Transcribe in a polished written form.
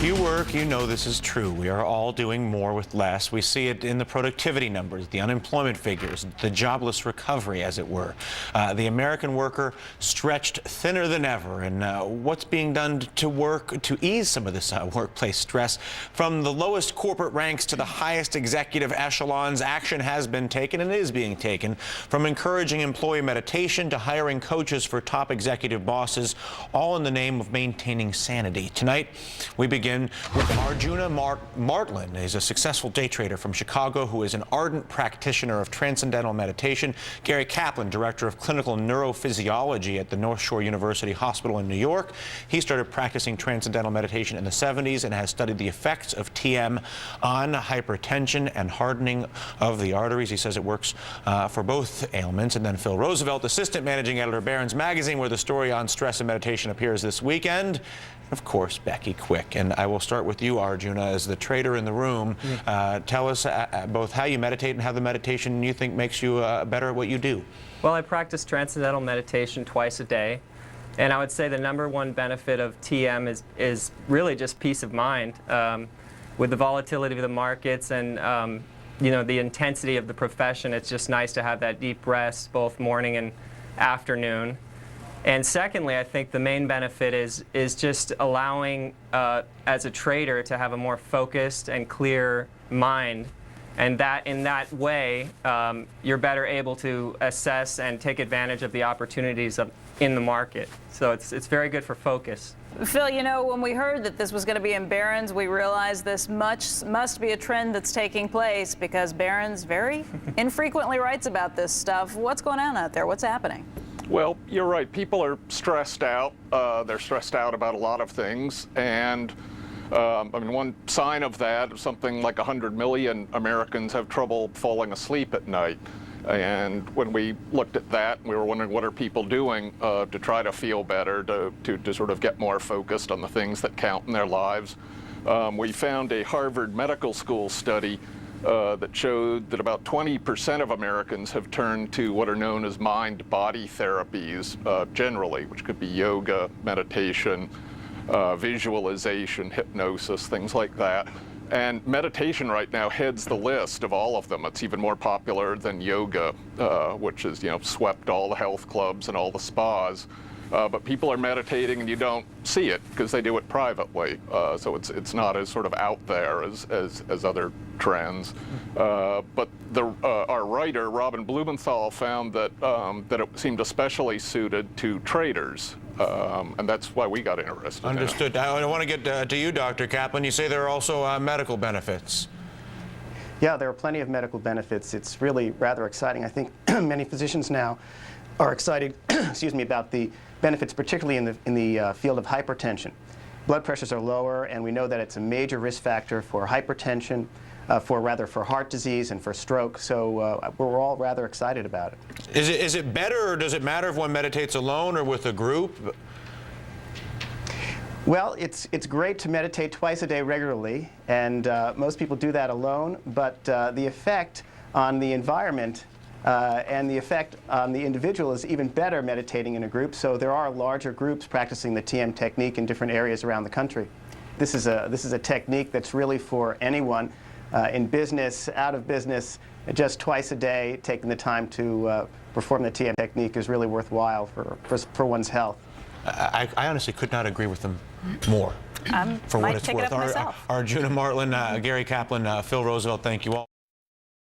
you work, you know this is true. We are all doing more with less. We see it in the productivity numbers, the unemployment figures, the jobless recovery, as it were. The American worker stretched thinner than ever. And what's being done to work to ease some of this workplace stress? From the lowest corporate ranks to the highest executive echelons, action has been taken and is being taken. From encouraging employee meditation to hiring coaches for top executive bosses, all in the name of maintaining sanity. Tonight, we begin with Arjuna Martlin. He's a successful day trader from Chicago who is an ardent practitioner of Transcendental Meditation. Gary Kaplan, director of clinical neurophysiology at the North Shore University Hospital in New York. He started practicing Transcendental Meditation in the 70s and has studied the effects of TM on hypertension and hardening of the arteries. He says it works for both ailments. And then Phil Roosevelt, assistant managing editor of Barron's Magazine, where the story on stress and meditation appears this weekend. Of course, Becky Quick. And I will start with you, Arjuna, as the trader in the room. Tell us both how you meditate and how the meditation you think makes you better at what you do. Well, I practice Transcendental Meditation twice a day. And I would say the #1 benefit of TM is really just peace of mind. With the volatility of the markets and you know, the intensity of the profession, it's just nice to have that deep rest both morning and afternoon. And secondly, I think the main benefit is just allowing, as a trader, to have a more focused and clear mind. And that in that way, you're better able to assess and take advantage of the opportunities in the market. So it's very good for focus. Phil, you know, when we heard that this was going to be in Barron's, we realized this must be a trend that's taking place because Barron's very infrequently writes about this stuff. What's going on out there? What's happening? Well, you're right. People are stressed out. They're stressed out about a lot of things. And I mean, one sign of that, something like 100 million Americans have trouble falling asleep at night. And when we looked at that, we were wondering what are people doing to try to feel better, to sort of get more focused on the things that count in their lives. We found a Harvard Medical School study that showed that about 20% of Americans have turned to what are known as mind-body therapies generally, which could be yoga, meditation, visualization, hypnosis, things like that. And meditation right now heads the list of all of them. It's even more popular than yoga, which is, you know, swept all the health clubs and all the spas. But people are meditating and you don't see it because they do it privately. So it's not as sort of out there as other trends. But our writer, Robin Blumenthal, found that it seemed especially suited to traders. And that's why we got interested. Understood. In it. I want to get to you, Dr. Kaplan. You say there are also medical benefits. Yeah, there are plenty of medical benefits. It's really rather exciting. I think many physicians now are excited excuse me, about the benefits, particularly in the field of hypertension. Blood pressures are lower, and we know that it's a major risk factor for hypertension, for heart disease and for stroke. So we're all rather excited about it. Is it better, or does it matter if one meditates alone or with a group? Well, it's great to meditate twice a day regularly, and most people do that alone. But the effect on the environment and the effect on the individual is even better meditating in a group. So there are larger groups practicing the TM technique in different areas around the country. This is a technique that's really for anyone in business, out of business. Just twice a day, taking the time to perform the TM technique is really worthwhile for one's health. I honestly could not agree with them more. For what it's worth. Arjuna Martlin, Gary Kaplan, Phil Roosevelt, thank you all.